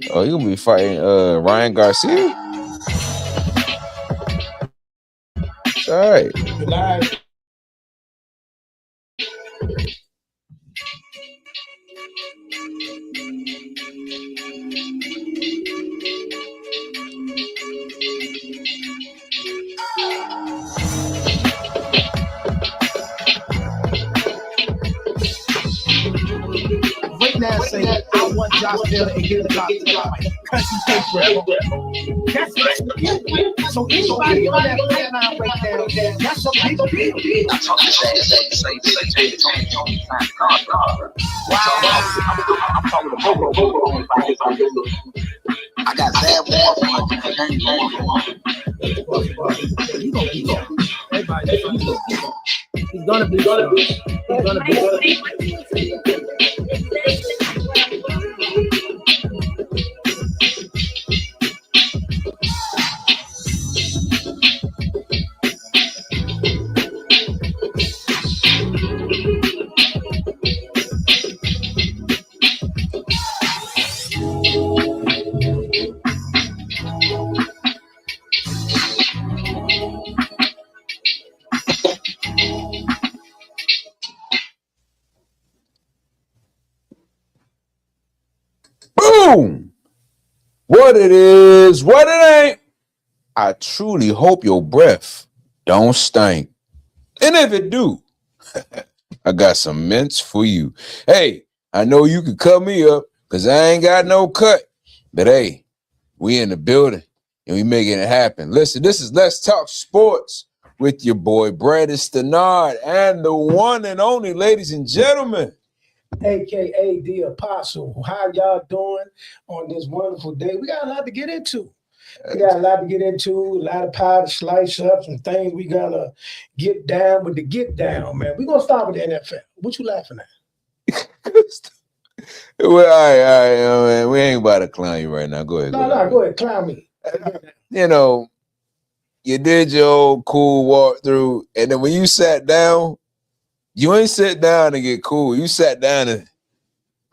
Oh, you gonna be fighting Ryan Garcia? It's all right. July. Right now, say I want Josh Taylor and get the top because he takes forever. That's it. So anybody on that line right now, that's a big deal. I'm talking to Bobo. I got bad He's gonna be. Boom! What it is, what it ain't. I truly hope your breath don't stink. And if it do, I got some mints for you. Hey, I know you can cut me up because I ain't got no cut. But hey, we in the building and we making it happen. Listen, this is Let's Talk Sports with your boy Brandon Stenard and the one and only, ladies and gentlemen, AKA the Apostle. How y'all doing on this wonderful day? We got a lot to get into. A lot of pie to slice up, some things we gotta get down with the get down, man. We're gonna start with the NFL. What you laughing at? Well, all right, man. We ain't about to clown you right now. Go ahead. Go ahead, clown me. You know, you did your old cool walkthrough, and then when you sat down, you ain't sit down to get cool. You sat down and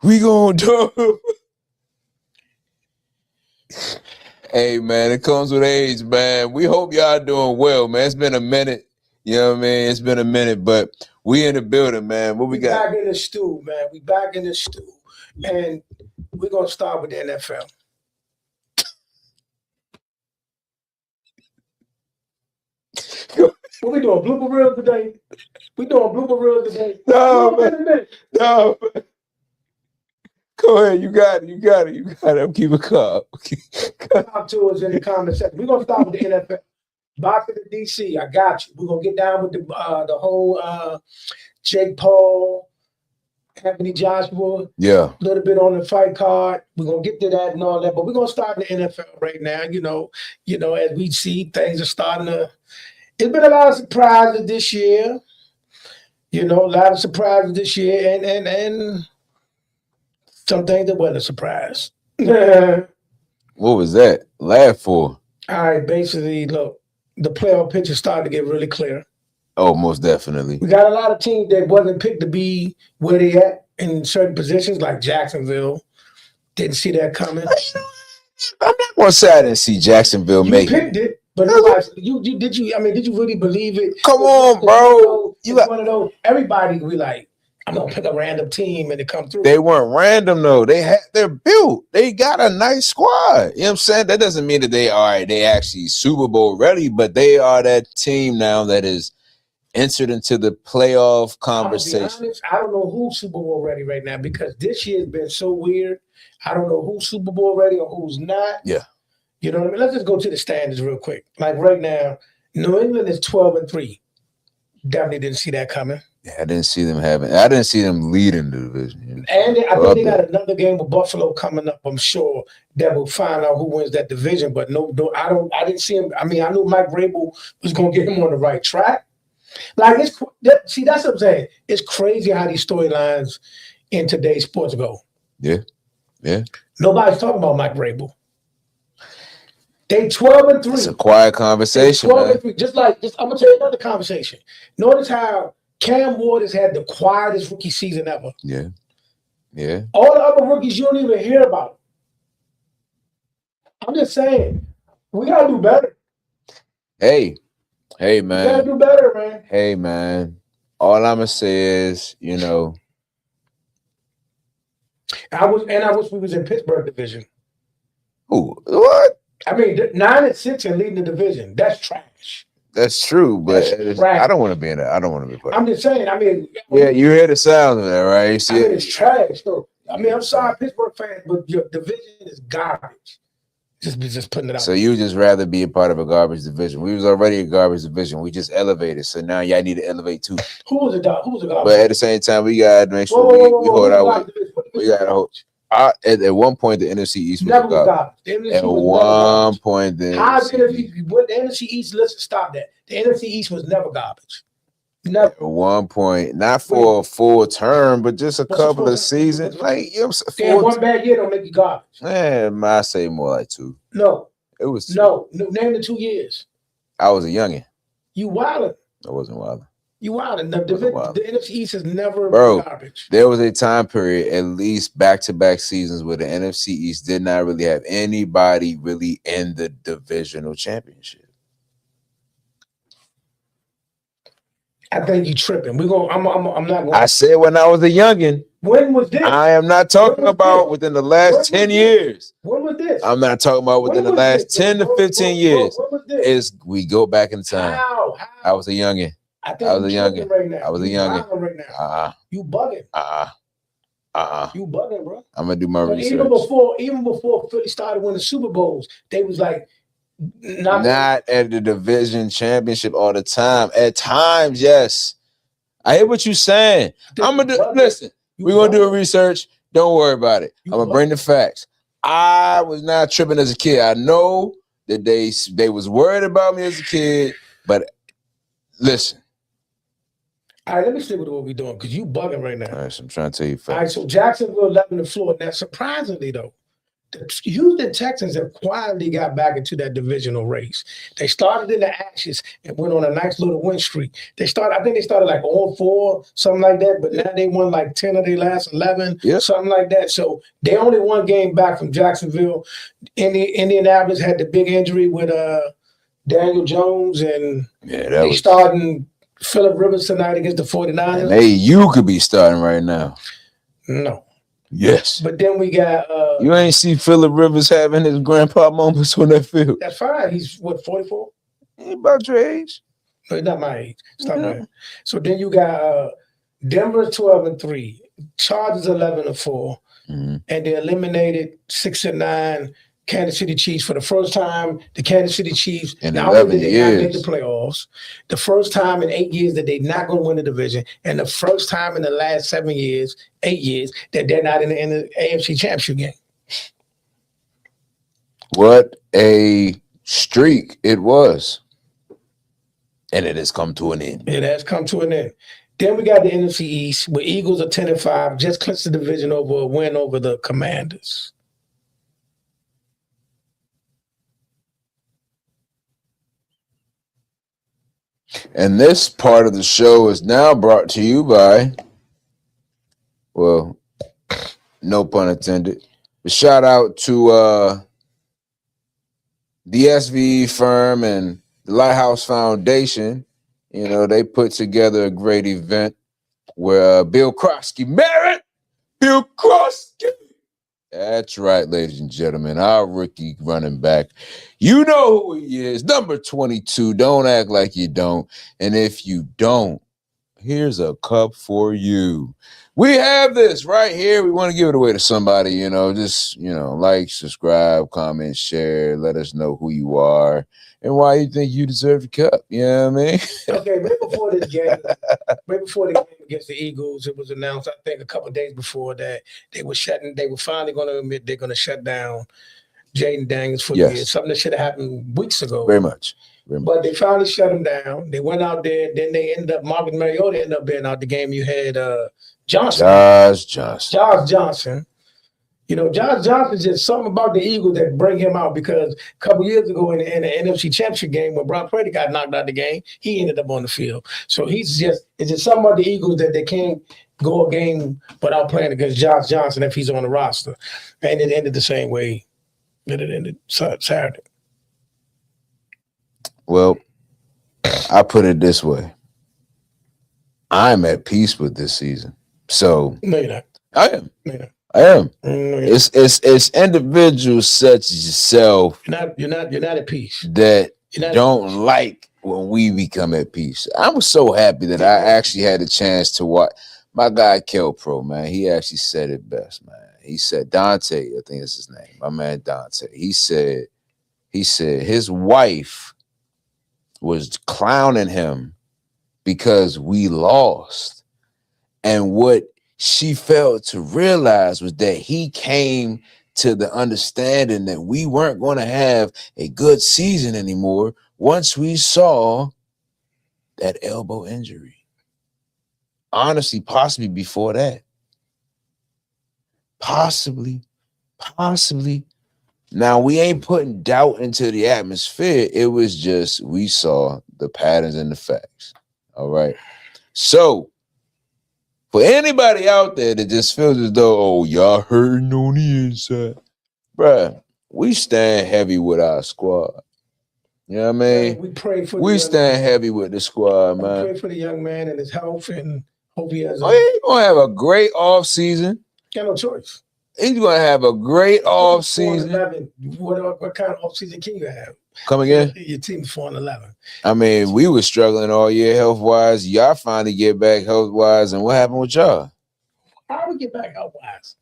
we gonna do. Hey, man, it comes with age, man. We hope y'all doing well, man. It's been a minute. You know what I mean? It's been a minute, but we in the building, man. What we got? Back in the stew, man. We back in the stew. And we're going to start with the NFL. What we doing? Blooper reel today? No. Go ahead. You got it. I'm keeping calm. Talk to us in the comment section. We're going to start with the NFL. Boxing in DC, I got you. We're going to get down with the whole Jake Paul, Anthony Joshua. Yeah. A little bit on the fight card. We're going to get to that and all that. But we're going to start in the NFL right now. You know, as we see, things are starting to... It's been a lot of surprises this year. And some things that wasn't a surprise. What was that? Laugh for? All right, basically, look, the playoff picture started to get really clear. Oh, most definitely. We got a lot of teams that wasn't picked to be where they at in certain positions, like Jacksonville. Didn't see that coming. I'm not gonna say I didn't see Jacksonville make it. You picked it, but did you really believe it? Come on, bro. It's one of those. Everybody be like, I'm gonna pick a random team and it come through. They weren't random though. They're built. They got a nice squad. You know what I'm saying? That doesn't mean that they actually Super Bowl ready, but they are that team now that is entered into the playoff conversation. I don't know who's Super Bowl ready right now because this year's been so weird. I don't know who's Super Bowl ready or who's not. Yeah. You know what I mean? Let's just go to the standings real quick. Like right now, New England is 12-3. Definitely didn't see that coming. Yeah, I didn't see them leading the division. And I think they got another game with Buffalo coming up. I'm sure that will find out who wins that division. But no, I didn't see him. I mean, I knew Mike Vrabel was going to get him on the right track. Like that's what I'm saying. It's crazy how these storylines in today's sports go. Yeah. Nobody's talking about Mike Vrabel. They 12-3. It's a quiet conversation. 12-3. Just I'm gonna tell you another conversation. Notice how Cam Ward has had the quietest rookie season ever. Yeah. All the other rookies you don't even hear about. I'm just saying, we gotta do better. Hey, We gotta man. do better, man. Hey, man. All I'm gonna say is, I wish we was in Pittsburgh division. who? What? I mean, 9-6 and leading the division. That's trash. That's true, but That's trash. I don't want to be in that. I don't want to be part of I'm just saying. I mean, Yeah, you hear the sound of that, right? You see I mean, it? it's trash. So, I mean, I'm sorry, Pittsburgh fans, but your division is garbage. Just putting it out. So you just rather be a part of a garbage division. We was already a garbage division. We just elevated. So now y'all need to elevate too. Who was a garbage? But at the same time, we gotta make sure we hold our weight. We gotta hold. At one point, the NFC East was never was garbage. At one point, the NFC East? Listen, stop that. The NFC East was never garbage. Never. At one point, not for a full term, but just a couple of seasons. Like, one bad year don't make you garbage. Man, I say more like 2. No. It was 2. No. Name the 2 years. I was a youngin'. You wildin'. I wasn't wildin'. You wildin'. The NFC East is never garbage. There was a time period, at least back-to-back seasons, where the NFC East did not really have anybody really in the divisional championship. I think you tripping. I'm not going. I said when I was a youngin'. When was this? I am not talking about within the last 10 years. When was this? I'm not talking about within the last 10 to 15 years. When was this? We go back in time. How? I was a youngin'. I was a youngin'. Right now. I was a youngin'. Right now. You bugging. You bugging, bro. I'm gonna do my research. Even before Philly started winning Super Bowls, they was like not at the division championship all the time. At times, yes. I hear what you're saying. I'm gonna do. Listen, we're gonna do a research. Don't worry about it. I'm gonna bring the facts. I was not tripping as a kid. I know that they was worried about me as a kid, but listen. All right, let me see what we're doing because you bugging right now. All right, so I'm trying to tell you facts. All right, so Jacksonville 11 to Florida. Now, surprisingly though, the Houston Texans have quietly got back into that divisional race. They started in the ashes and went on a nice little win streak. I think they started like 0-4, something like that, but now they won like 10 of their last 11, something like that. So they only one game back from Jacksonville. Indianapolis had the big injury with Daniel Jones, and they starting Phillip Rivers tonight against the 49ers. Hey, you could be starting right now. No. Yes. But then we got you ain't see Phillip Rivers having his grandpa moments on that field. That's fine. He's what, 44? He about your age. No, he's not my age. It's not my age. So then you got Denver 12-3, Chargers 11-4, and they eliminated 6-9 Kansas City Chiefs for the first time. The Kansas City Chiefs in not 11 only did they years. not make the playoffs, the first time in 8 years that they're not going to win the division, and the first time in the last 8 years that they're not in the AFC Championship game. What a streak it was. And it has come to an end. It has come to an end. Then we got the NFC East, where Eagles are 10-5, just clinched the division over a win over the Commanders. And this part of the show is now brought to you by, well, no pun intended. A shout out to the SVE firm and the Lighthouse Foundation. You know, they put together a great event where Bill Krosky, Bill Krosky. That's right, ladies and gentlemen, our rookie running back. You know who he is, number 22. Don't act like you don't. And if you don't, here's a cup for you. We have this right here. We want to give it away to somebody, just, like, subscribe, comment, share. Let us know who you are and why you think you deserve the cup. You know what I mean? Okay, right before this game, the game against the Eagles, it was announced, I think a couple of days before that, they were finally going to admit they're going to shut down Jaden Daniels for the year. Something that should have happened weeks ago. Very much. But they finally shut him down. They went out there. Then they ended up, Marcus Mariota ended up being out the game. You had Josh Johnson. Josh Johnson's just something about the Eagles that bring him out, because a couple years ago in the NFC Championship game when Brock Purdy got knocked out of the game, he ended up on the field. So it's just something about the Eagles that they can't go a game without playing against Josh Johnson if he's on the roster. And it ended the same way Then it ended Saturday. Well, I put it this way. I'm at peace with this season. So No, you're not. I am. No, you're not. I am. No, you're It's individuals such as yourself not. You're not at peace. that You're not don't like when we become at peace. I'm so happy that I actually had a chance to watch my guy Kel Pro, man. He actually said it best, man. He said, Dante, I think is his name, my man Dante. He said his wife was clowning him because we lost. And what she failed to realize was that he came to the understanding that we weren't going to have a good season anymore once we saw that elbow injury. Honestly, possibly before that. Possibly. Now, we ain't putting doubt into the atmosphere. It was just we saw the patterns and the facts. All right. So, for anybody out there that just feels as though, oh, y'all hurting on the inside, bruh, we stand heavy with our squad. You know what I mean? Man, we pray for. We stand heavy with the squad, we man. pray for the young man and his health, and hope he has. Oh, yeah, he's gonna have a great off season. Got no choice. He's gonna have a great off season. 4-11. What kind of off season can you have? Come again? Your team's 4-11. I mean, we were struggling all year health wise. Y'all finally get back health wise, and what happened with y'all? How do we get back health wise?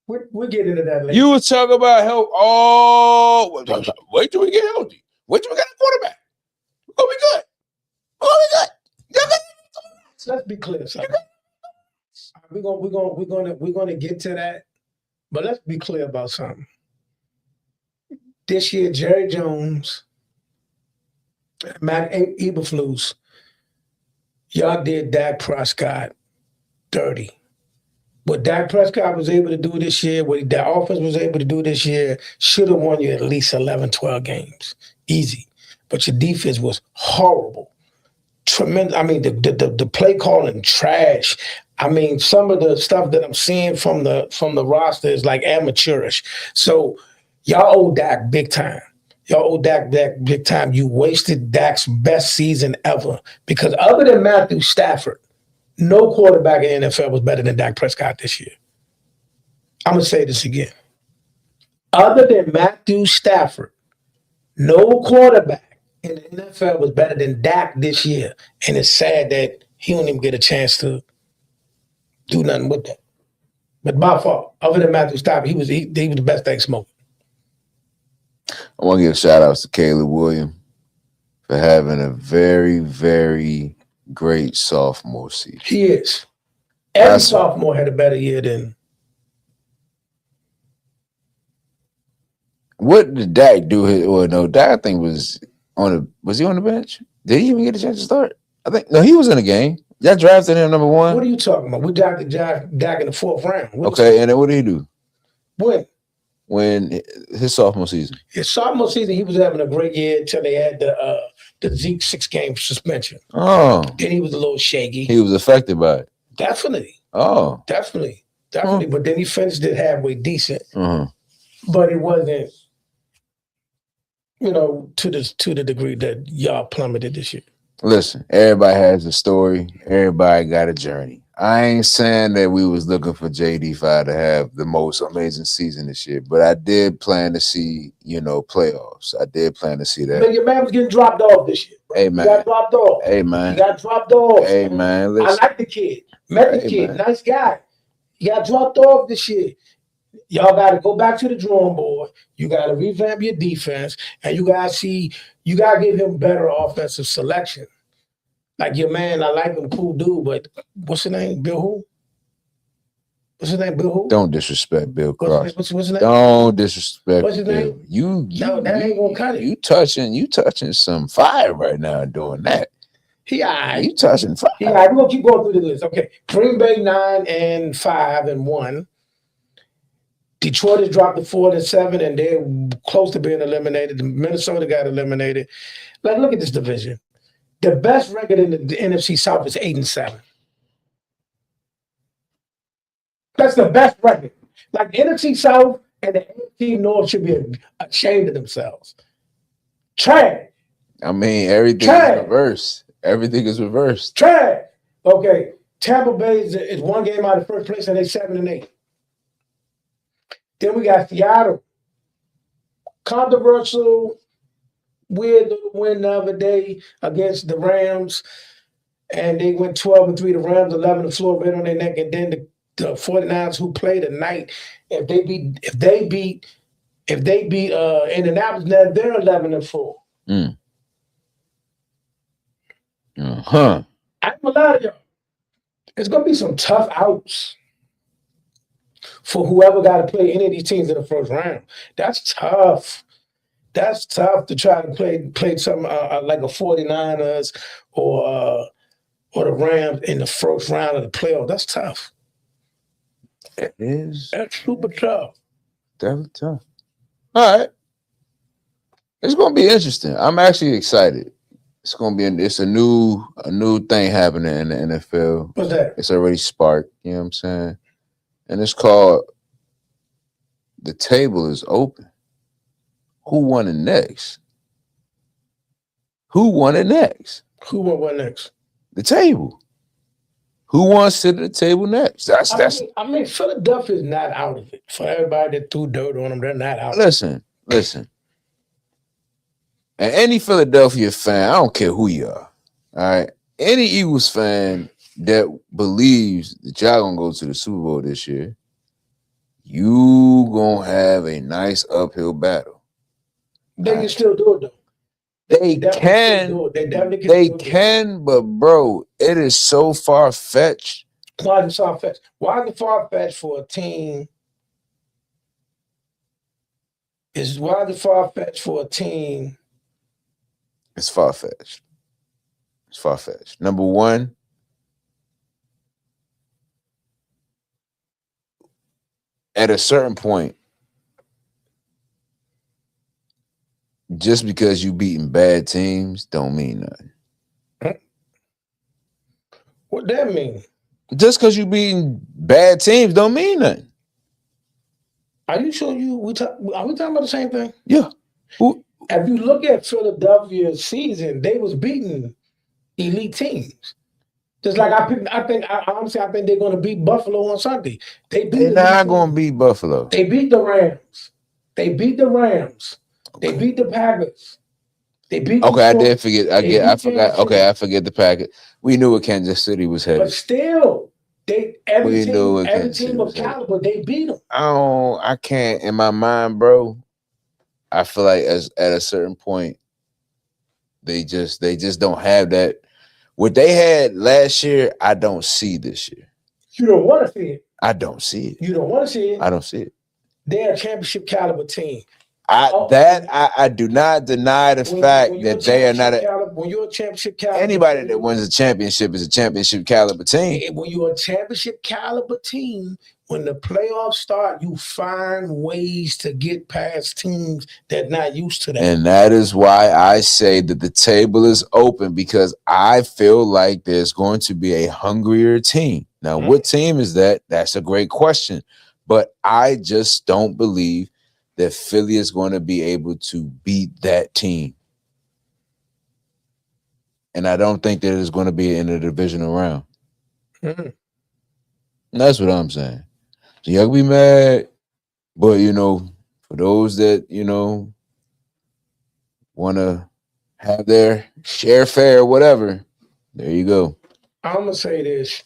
We'll get into that later. You was talking about health. Oh, wait till we get healthy. Wait till we get a quarterback. We're gonna be good. We're gonna be good. So let's be clear, son. We're gonna get to that, but let's be clear about something. This year, Jerry Jones, Matt Eberflus, y'all did Dak Prescott dirty. What Dak Prescott was able to do this year, what the offense was able to do this year, should have won you at least 11, 12 games. Easy. But your defense was horrible. Tremendous. I mean, the play calling trash. I mean, some of the stuff that I'm seeing from the roster is like amateurish. So y'all owe Dak big time. Y'all owe Dak big time. You wasted Dak's best season ever. Because other than Matthew Stafford, no quarterback in the NFL was better than Dak Prescott this year. I'm going to say this again. Other than Matthew Stafford, no quarterback in the NFL was better than Dak this year. And it's sad that he don't even get a chance to do nothing with that. But by far, other than Matthew Stafford, he was the best thing smoking. I want to give shout outs to Caleb Williams for having a very, very great sophomore season. He is. Every sophomore had a better year than. What did Dak do? Well, no, Dak I think was he on the bench? Did he even get a chance to start? I think no, he was in the game. Y'all drafted him number 1. What are you talking about? We drafted Dak in the 4th round. Okay, and then what did he do? When his sophomore season. His sophomore season, he was having a great year until they had the Zeke 6-game suspension. Oh. Then he was a little shaky. He was affected by it. Definitely. Oh. Definitely. But then he finished it halfway decent. Mm-hmm. But it wasn't, to the degree that y'all plummeted this year. Listen, everybody has a story. Everybody got a journey. I ain't saying that we was looking for JD5 to have the most amazing season this year, but I did plan to see, playoffs. I did plan to see that. Man, your man was getting dropped off this year. Bro. Hey, man. He got dropped off. Hey, man. He got dropped off. Hey, man. Listen. I like the kid. Met the kid. Man. Nice guy. He got dropped off this year. Y'all got to go back to the drawing board. You got to revamp your defense, and you got to give him better offensive selection. Like your man, I like him, cool dude, but what's his name? Bill who? What's his name? Bill who? Don't disrespect Bill Cross. What's his name? Don't disrespect. What's his Bill. name? No, that ain't gonna cut it. You touching some fire right now doing that. He all right. You touching fire. He all right. We're gonna keep going through the list. Okay. Green Bay 9-5-1. Detroit has dropped to 4-7, and they're close to being eliminated. Minnesota got eliminated. Like, look at this division. The best record in the NFC South is 8-7. That's the best record. Like the NFC South And the AFC North should be ashamed of themselves. Trash. I mean, everything is reversed. Everything is reversed. Trash. Okay, Tampa Bay is one game out of first place, and they're 7-8. Then we got Seattle. Controversial, weird little win the other day against the Rams, and they went 12-3. The Rams 11, the floor right on their neck, and then the 49ers who play tonight, if they beat Indianapolis, now they're 11-4. Uh-huh. I'm gonna lie to y'all. It's gonna be some tough outs for whoever got to play any of these teams in the first round. That's tough. That's tough to try to play something like a 49ers or the Rams in the first round of the playoffs. That's tough. It is. That's super tough. Definitely tough. All right. It's gonna be interesting. I'm actually excited. It's gonna be it's a new thing happening in the NFL. What's that? It's already sparked, you know what I'm saying? And it's called The Table is Open. Who won it next? Who won it next? Who won what next? The table. Who wants to sit at the table next? I mean, Philadelphia's not out of it. For everybody that threw dirt on them, they're not out of it. Listen. And any Philadelphia fan, I don't care who you are, all right? Any Eagles fan that believes that y'all gonna go to the Super Bowl this year, you gonna have a nice uphill battle. They can still do it, though. They can, but bro, it is so far-fetched. Why is it far-fetched? Why is it far-fetched for a team? It's far-fetched. It's far-fetched. Number one, at a certain point, just because you beating bad teams don't mean nothing. What that mean? Just because you beating bad teams don't mean nothing. Are you sure are we talking about the same thing? Yeah. If you look at Philadelphia's season, they was beating elite teams. Just like I think they're going to beat Buffalo on Sunday. They're not going to beat Buffalo. They beat the Rams. They beat the Packers. They beat. Okay, I did forget. I forgot. Okay, I forget the Packers. We knew what Kansas City was headed. But still, every team of caliber, they beat them. I can't in my mind, bro. I feel like at a certain point, they just don't have that. What they had last year, I don't see this year. You don't want to see it. I don't see it. You don't want to see it. I don't see it. They're a championship caliber team. I do not deny the fact that they are not when you're a championship caliber. Anybody that wins a championship is a championship caliber team. When you're a championship caliber team, when the playoffs start, you find ways to get past teams that are not used to that. And that is why I say that the table is open, because I feel like there's going to be a hungrier team. Now, what team is that? That's a great question. But I just don't believe that Philly is going to be able to beat that team. And I don't think that it's going to be in the divisional round. And that's what I'm saying. So y'all be mad, but, for those that, want to have their share fare or whatever, there you go. I'm going to say this.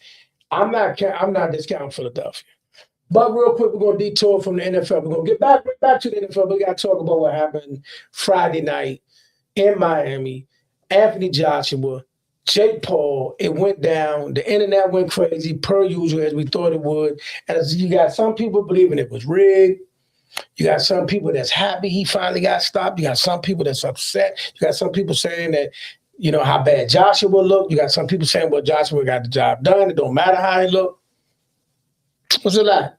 I'm not discounting Philadelphia. But real quick, we're going to detour from the NFL. We're going to get back to the NFL. We got to talk about what happened Friday night in Miami. Anthony Joshua, Jake Paul, it went down. The internet went crazy, per usual, as we thought it would. And you got some people believing it was rigged. You got some people that's happy he finally got stopped. You got some people that's upset. You got some people saying that, how bad Joshua looked. You got some people saying, well, Joshua got the job done. It don't matter how he looked. What's it like?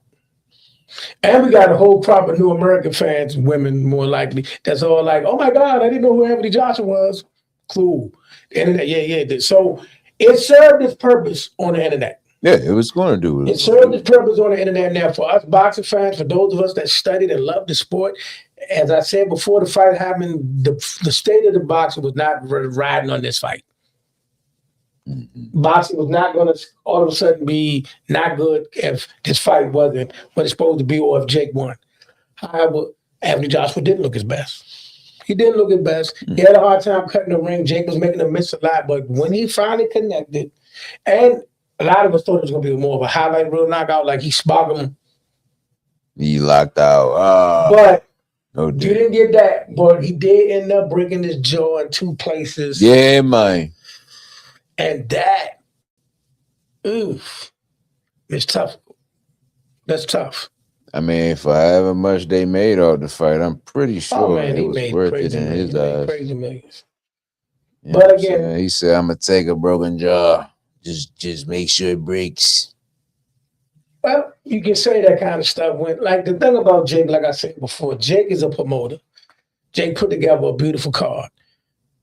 And we got a whole crop of new American fans, women more likely, that's all like, oh my God, I didn't know who Anthony Joshua was. Cool. The internet, yeah. So it served its purpose on the internet. Yeah, it was going to do what It served its purpose on the internet. Now, for us boxing fans, for those of us that studied and loved the sport, as I said before the fight happened, the state of the boxing was not riding on this fight. Boxing was not going to all of a sudden be not good if this fight wasn't what it's supposed to be or if Jake won. However, Anthony Joshua didn't look his best. He didn't look his best. He had a hard time cutting the ring. Jake was making him miss a lot, but when he finally connected, and a lot of us thought it was going to be more of a highlight reel knockout, like he sparked him. He locked out. But no you doubt. didn't get that, but he did end up breaking his jaw in 2 places. Yeah, man. And that, oof, it's tough. That's tough. I mean, for however much they made off the fight, I'm pretty sure he it was made worth it crazy in millions. his He made eyes. crazy millions. You But know what I'm again- saying? He said, "I'm gonna take a broken jaw. Just make sure it breaks." Well, you can say that kind of stuff when, like the thing about Jake, like I said before, Jake is a promoter. Jake put together a beautiful card.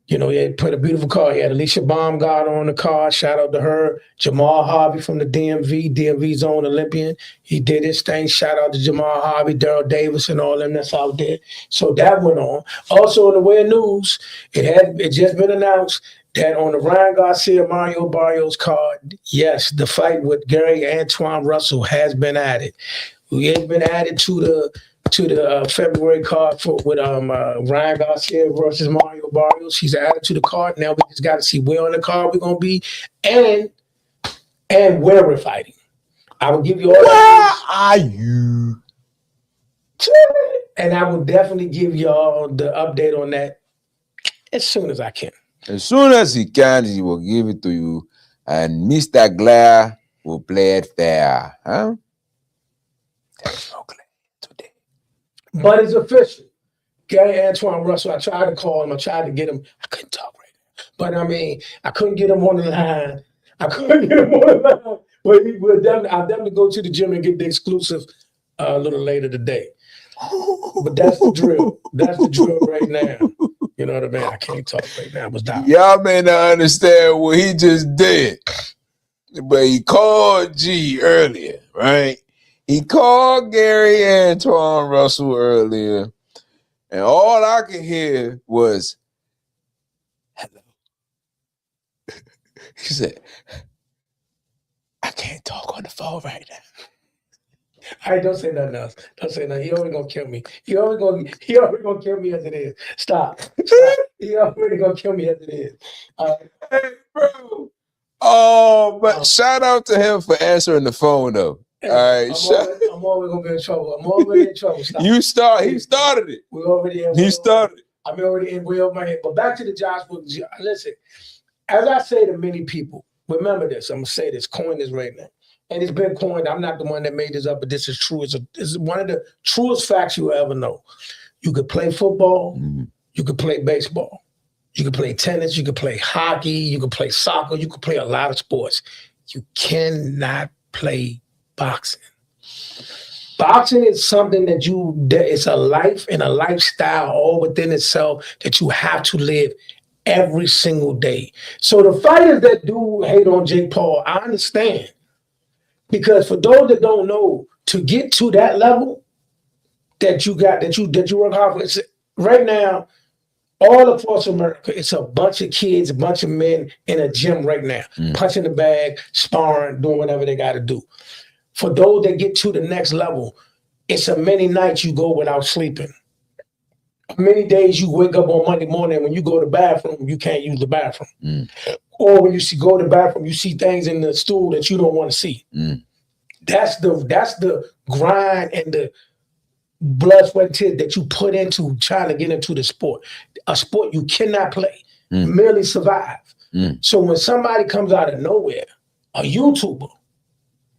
You know, he had put a beautiful card. He had Alicia Baumgart on the card. Shout out to her. Jamal Harvey from the DMV's own Olympian. He did his thing. Shout out to Jamal Harvey, Daryl Davis, and all them that's out there. So that went on. Also in the way of news, it just been announced that on the Ryan Garcia Mario Barrios card, yes, the fight with Gary Antoine Russell has been added. It has been added to the February card with Ryan Garcia versus Mario Barrios. He's added to the card. Now we just got to see where on the card we're gonna be and where we're fighting. I will give you all that. Where are you? And I will definitely give y'all the update on that as soon as I can. As soon as he can, he will give it to you, and Mr. Glare will play it fair, huh? There's no Glare today. But it's official. Gary Antoine Russell, I tried to call him. I tried to get him. I couldn't talk right now. But I mean, I couldn't get him on the line. But I'll definitely go to the gym and get the exclusive a little later today. But that's the drill. That's the drill right now. You know what I mean? I can't talk right now. I was dying. Y'all may not understand what he just did, but he called G earlier, right? He called Gary Antoine Russell earlier, and all I could hear was, "Hello." He said, "I can't talk on the phone right now." All right, don't say nothing else. Don't say nothing. He already gonna kill me. He already gonna kill me as it is. Stop. He already gonna kill me as it is. Hey, bro. Oh, but shout out to him for answering the phone though. All right, I'm always gonna be in trouble. I'm already in trouble. Stop. He started it. We're already in. He started it. I'm already in way over my head. But back to the Joshua. Listen, as I say to many people, remember this. I'm gonna say this. Coin this right now. And it's been coined. I'm not the one that made this up, but this is true. It's one of the truest facts you will ever know. You could play football. Mm-hmm. You could play baseball. You could play tennis. You could play hockey. You could play soccer. You could play a lot of sports. You cannot play boxing. Boxing is something that it's a life and a lifestyle all within itself that you have to live every single day. So the fighters that do hate on Jake Paul, I understand. Because for those that don't know, to get to that level that you work hard for, it's, right now, all across America, it's a bunch of kids, a bunch of men in a gym right now, punching the bag, sparring, doing whatever they got to do. For those that get to the next level, it's a many nights you go without sleeping. Many days you wake up on Monday morning, when you go to the bathroom, you can't use the bathroom. Or when you go to the bathroom, you see things in the stool that you don't want to see. That's the grind and the blood, sweat, and tears that you put into trying to get into the sport. A sport you cannot play, merely survive. So when somebody comes out of nowhere, a YouTuber,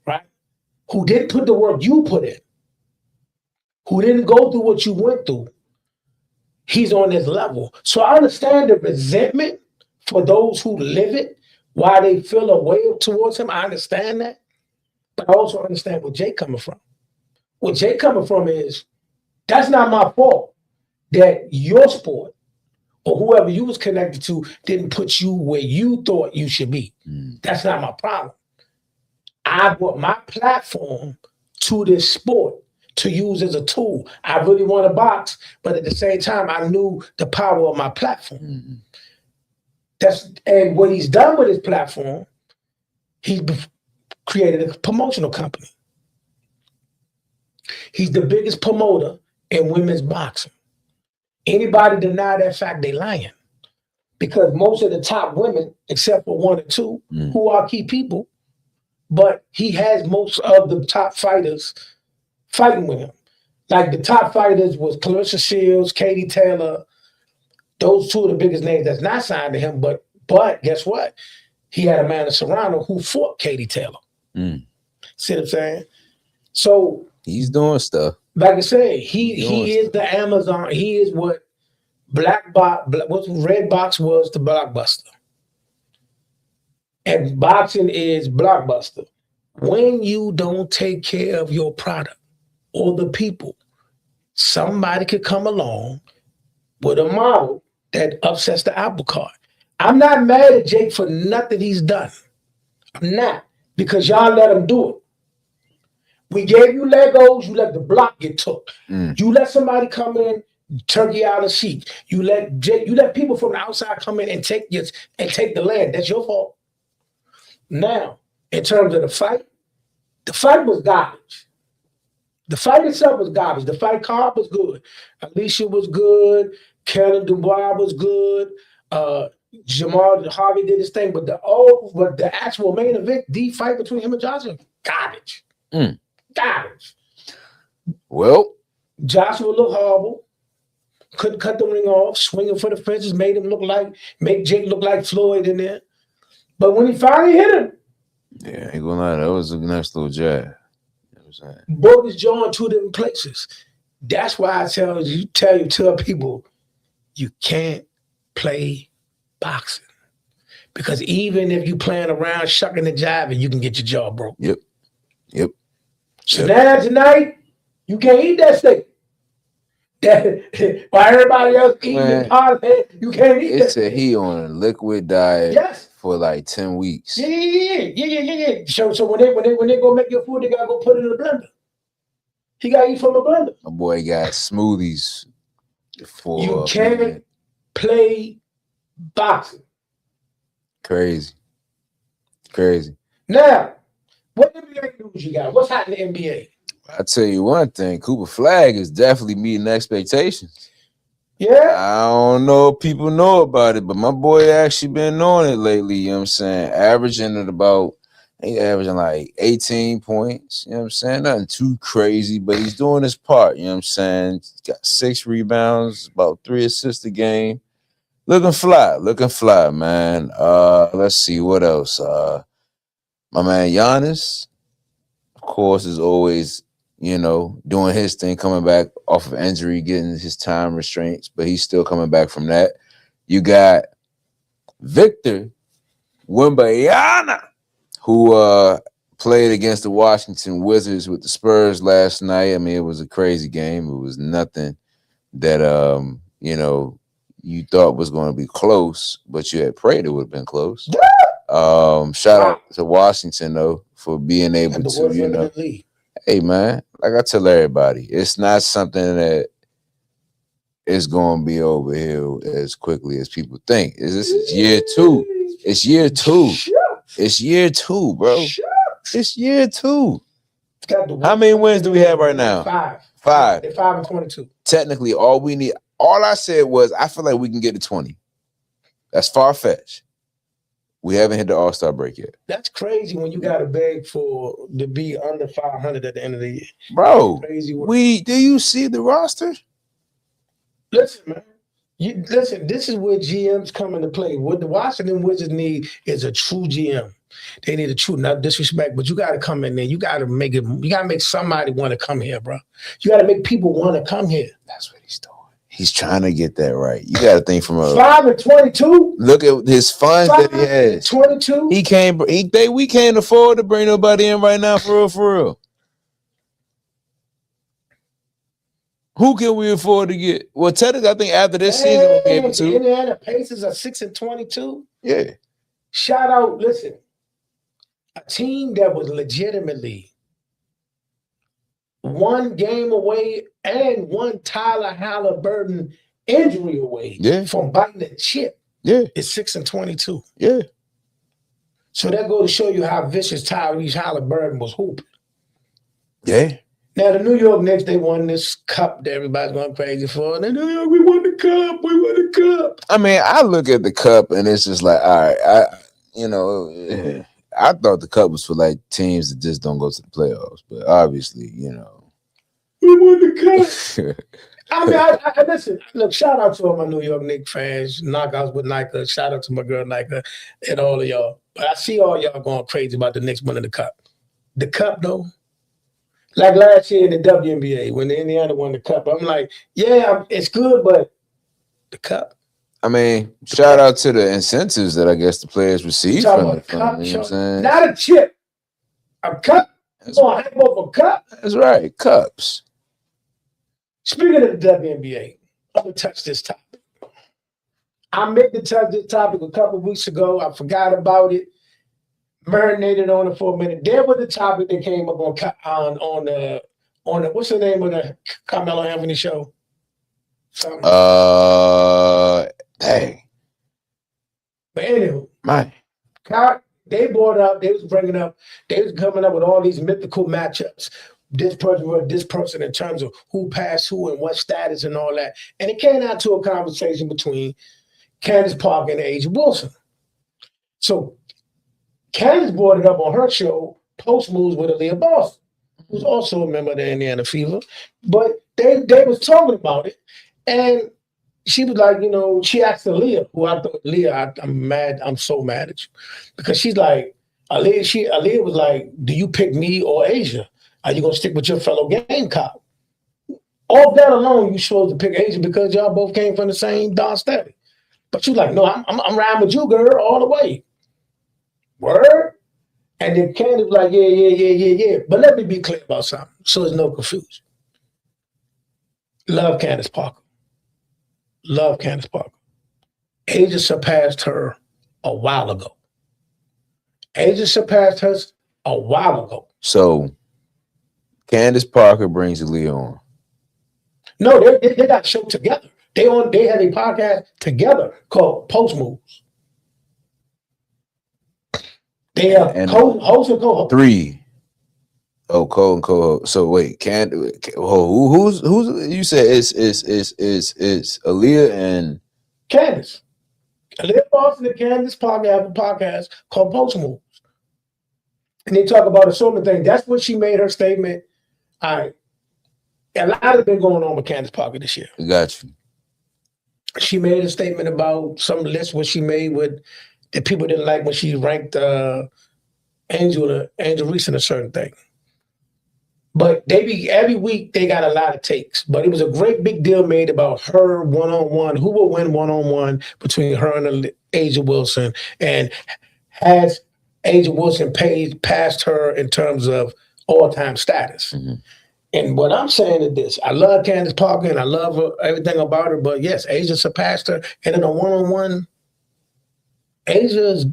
right, who didn't put the work you put in, who didn't go through what you went through, he's on this level. So I understand the resentment for those who live it, why they feel a way towards him. I understand that. But I also understand where Jake coming from. Where Jake coming from is, that's not my fault that your sport or whoever you was connected to didn't put you where you thought you should be. That's not my problem. I brought my platform to this sport to use as a tool. I really want to box, but at the same time, I knew the power of my platform. And what he's done with his platform, he's created a promotional company. He's the biggest promoter in women's boxing. Anybody deny that fact, they lying. Because most of the top women, except for one or two, who are key people, but he has most of the top fighters fighting with him. Like the top fighters was Clarissa Shields, Katie Taylor. Those two are the biggest names that's not signed to him. But guess what? He had Amanda Serrano who fought Katie Taylor. See what I'm saying? So he's doing stuff. Like I said, he is the Amazon. He is what what Red Box was to Blockbuster. And boxing is Blockbuster. When you don't take care of your product or the people, somebody could come along with a model that upsets the apple cart. I'm not mad at Jake for nothing he's done. I'm not, because y'all let him do it. We gave you Legos, you let the block get took. You let somebody come in, Turkey Island Sheik. You let people from the outside come in and take the land. That's your fault. Now, in terms of the fight was garbage. The fight itself was garbage. The fight card was good. Alicia was good. Karen Dubois was good. Jamal Harvey did his thing, but the actual main event, the fight between him and Joshua, garbage. Garbage. Well, Joshua looked horrible. Couldn't cut the ring off. Swinging for the fences make Jake look like Floyd in there. But when he finally hit him, yeah, ain't gonna lie, that was a nice little jab. You know what I'm saying? broke his jaw in two different places. That's why I tell people you can't play boxing, because even if you playing around shucking and jiving, you can get your jaw broke. Yep. So now tonight, you can't eat that steak. While everybody else eating the pot, you can't eat that. It said he on a liquid diet for like 10 weeks. Yeah. So when they go make your food, they gotta go put it in the blender. He gotta eat from a blender. My boy got smoothies for you can't play boxing. Crazy. Now, what NBA news you got? What's happening in the NBA? I tell you one thing, Cooper Flag is definitely meeting expectations. Yeah. I don't know if people know about it, but my boy actually been on it lately, you know what I'm saying? Averaging like 18 points, you know what I'm saying? Nothing too crazy, but he's doing his part, you know what I'm saying? He's got 6 rebounds, about 3 assists a game. Looking fly, man. Let's see what else. My man Giannis, of course, is always, doing his thing, coming back off of injury, getting his time restraints, but he's still coming back from that. You got Victor Wembanyama, who played against the Washington Wizards with the Spurs last night. I mean, it was a crazy game. It was nothing that, you thought was going to be close, but you had prayed it would have been close. Shout out to Washington, though, for being able to, hey, man, like I tell everybody, it's not something that is going to be over here as quickly as people think. This is year 2. It's year 2. It's year 2, bro. It's year 2. How many wins do we have right now? 5. They're 5-22. Technically, all I said was I feel like we can get to 20. That's far-fetched. We haven't hit the All-Star break yet. That's crazy when you got to beg to be under 500 at the end of the year. Bro, crazy work. Do you see the roster? Listen, man. This is where GMs come into play. What the Washington Wizards need is a true GM. They need a true, not disrespect, but you got to come in there. You got to make somebody want to come here, bro. You got to make people want to come here. That's what he's doing. He's trying to get that right. You got to think from 5-22. Look at his funds that he has. 22. We can't afford to bring nobody in right now, for real. Who can we afford to get? Well, technically, I think after this season we'll be able to. Indiana Pacers are 6-22. Yeah. Shout out, listen. a team that was legitimately one game away and one Tyler Halliburton injury away from biting the chip. Yeah. It's 6-22. Yeah. So that goes to show you how vicious Tyrese Halliburton was hooping. Yeah. Now the New York Knicks, they won this cup that everybody's going crazy for. And New York, we won the cup. We won the cup. I mean, I look at the cup and it's just like, all right, I thought the cup was for like teams that just don't go to the playoffs, but obviously, we won the cup. I mean, I listen. Look, shout out to all my New York Knicks fans, knockouts with Nika. Shout out to my girl Nika and all of y'all. But I see all y'all going crazy about the Knicks winning the cup. The cup, though, like last year in the WNBA when the Indiana won the cup, I'm like, yeah, it's good, but the cup. I mean, shout out to the incentives that I guess the players receive from it. You know what I'm saying? Not a chip, a cup. You're going to hang over a cup. That's right, cups. Speaking of the WNBA, I'm going to touch this topic. I meant to touch this topic a couple of weeks ago. I forgot about it. Marinated on it for a minute. There was a topic that came up on the what's the name of the Carmelo Anthony show? Dang. But anyway, they brought up, they was coming up with all these mythical matchups. This person with this person in terms of who passed who and what status and all that. And it came out to a conversation between Candace Parker and A'ja Wilson. So Candace brought it up on her show, Post Moves with Aaliyah Boston, who's also a member of the Indiana Fever. But they was talking about it. And she was like, she asked Aaliyah, who I thought, Aaliyah, I'm mad. I'm so mad at you. Because she's like, Aaliyah was like, do you pick me or A'ja? Are you going to stick with your fellow Gamecock? All that alone, you supposed to pick A'ja because y'all both came from the same Don Steady. But she's like, no, I'm riding with you, girl, all the way. Word? And then Candy was like, yeah. But let me be clear about something so there's no confusion. Love Candace Parker. A'ja surpassed her a while ago. So Candace Parker brings Aaliyah on. No, they got a show together. They had a podcast together called Post Moves. They are host and co-host. 3. Oh, co and co-host. So wait, who's you said it's Aaliyah and Candace. Aaliyah Boston and Candace Parker have a podcast called Post Moves. And they talk about assortment things. That's what she made her statement. All right. A lot has been going on with Candace Parker this year. Got you. She made a statement about some list what she made with that people didn't like when she ranked Angel Reese in a certain thing. But every week they got a lot of takes. But it was a great big deal made about her one-on-one, who will win one-on-one between her and A'ja Wilson, and has A'ja Wilson past her in terms of all-time status. Mm-hmm. And what I'm saying is this: I love Candace Parker and I love everything about her, but yes, A'ja surpassed her, and in a one-on-one, A'ja's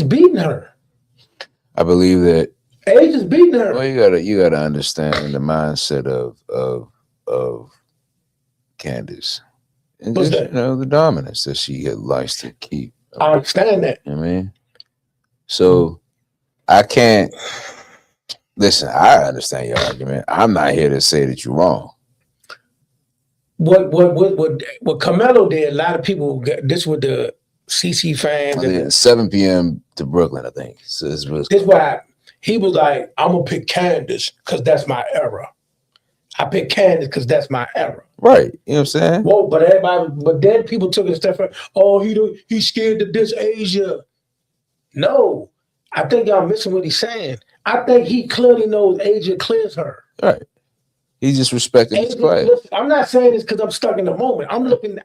beating her. I believe that A'ja's beating her. Well, you gotta understand the mindset of Candace, and just, the dominance that she likes to keep. I understand that. I mean, so I can't listen. I understand your argument. I'm not here to say that you're wrong. What Carmelo did? A lot of people. This with the CC fans. 7 p.m. to Brooklyn, I think. So this why he was like, "I'm gonna pick Candace because that's my era. I pick Candace because that's my era." Right. You know what I'm saying? Whoa, but then people took it a step further. Oh, he's scared to diss A'ja. No, I think y'all missing what he's saying. I think he clearly knows A'ja clears her. Right. He's just respecting his player. I'm not saying this because I'm stuck in the moment. I'm looking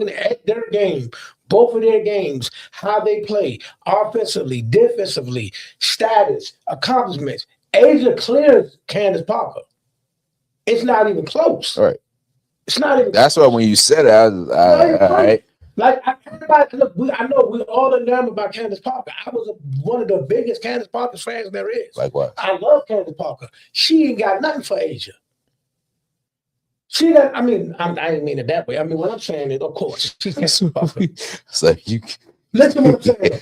at their game, both of their games, how they play, offensively, defensively, status, accomplishments. A'ja clears Candace Parker. It's not even close. All right. It's not even. That's why when you said it, I was all right. Like I know we all enamored about Candace Parker. I was one of the biggest Candace Parker fans there is. Likewise. I love Candace Parker. She ain't got nothing for Asia. She got. I mean, I didn't mean it that way. I mean, what I'm saying is, of course, she's Candace Parker. It's like you. Listen to what I'm saying.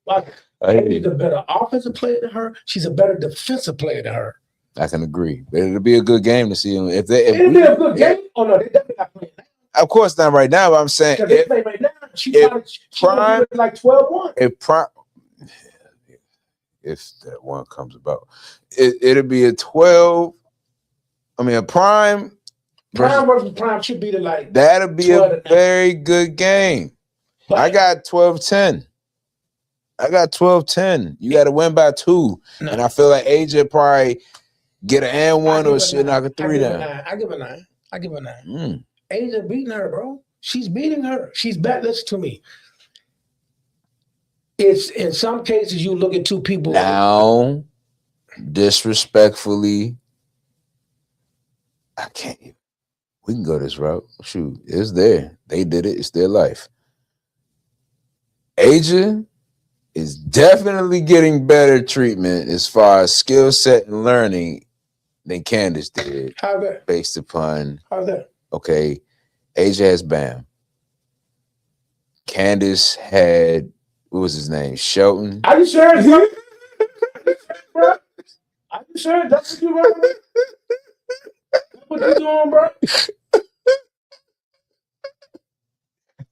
Watch it. I hear She's you. a better offensive player than her. She's a better defensive player than her. I can agree. But it'll be a good game to see them. If It'll be a good game. Oh no, they definitely not playing now. Of course not right now, but I'm saying Because they play right now. She Prime- like 12-1. If that one comes about, it'll be a 12. I mean, a prime. Prime versus prime should be the like. That'll be a 12-9. very good game. But I got 12-10. I got 12-10. You got to win by 2. No. And I feel like AJ probably get an and one or shit knock a 3 down. I give her 9. Asia beating her, bro. She's beating her. She's bad. Listen to me. It's in some cases you look at two people. Now, disrespectfully, I can't even. We can go this route. Shoot, it's there. They did it. It's their life. Asia is definitely getting better treatment as far as skill set and learning than Candace did. How's that? Based upon, How's that? okay, Asia has Bam. Candace had, what was his name? Shelton. Are you serious, bro? Are you serious? That's what you running? That's what you doing, bro?